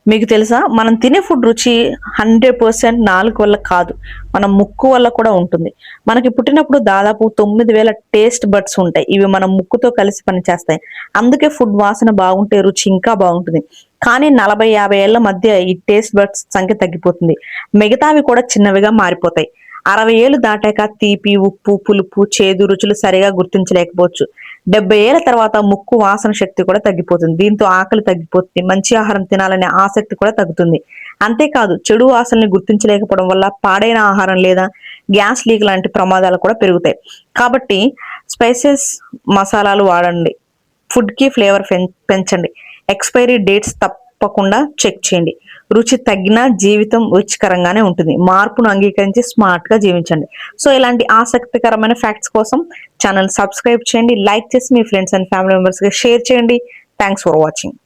మీకు తెలుసా, మనం తినే ఫుడ్ రుచి 100% నాలుగు వల్ల కాదు, మన ముక్కు వల్ల కూడా ఉంటుంది. మనకి పుట్టినప్పుడు దాదాపు 9,000 టేస్ట్ బడ్స్ ఉంటాయి. ఇవి మన ముక్కుతో కలిసి పనిచేస్తాయి. అందుకే ఫుడ్ వాసన బాగుంటే రుచి ఇంకా బాగుంటుంది. కానీ 40-50 ఏళ్ల మధ్య ఈ టేస్ట్ బడ్స్ సంఖ్య తగ్గిపోతుంది. మిగతావి కూడా చిన్నవిగా మారిపోతాయి. 60 ఏళ్లు దాటాక తీపి, ఉప్పు, పులుపు, చేదు రుచులు సరిగా గుర్తించలేకపోవచ్చు. 70 ఏళ్ల తర్వాత ముక్కు వాసన శక్తి కూడా తగ్గిపోతుంది. దీంతో ఆకలి తగ్గిపోతుంది, మంచి ఆహారం తినాలనే ఆసక్తి కూడా తగ్గుతుంది. అంతేకాదు, చెడు వాసనని గుర్తించలేకపోవడం వల్ల పాడైన ఆహారం లేదా గ్యాస్ లీక్ లాంటి ప్రమాదాలు కూడా పెరుగుతాయి. కాబట్టి స్పైసెస్, మసాలాలు వాడండి. ఫుడ్ కి ఫ్లేవర్ పెంచండి. ఎక్స్పైరీ డేట్స్ తప్పకుండా చెక్ చేయండి. రుచి తగ్గినా జీవితం రుచికరంగానే ఉంటుంది. మార్పును అంగీకరించి స్మార్ట్ గా జీవించండి. సో ఇలాంటి ఆసక్తికరమైన ఫ్యాక్ట్స్ కోసం ఛానల్ సబ్స్క్రైబ్ చేయండి, లైక్ చేసి మీ ఫ్రెండ్స్ అండ్ ఫ్యామిలీ మెంబర్స్ కి షేర్ చేయండి. Thanks for watching.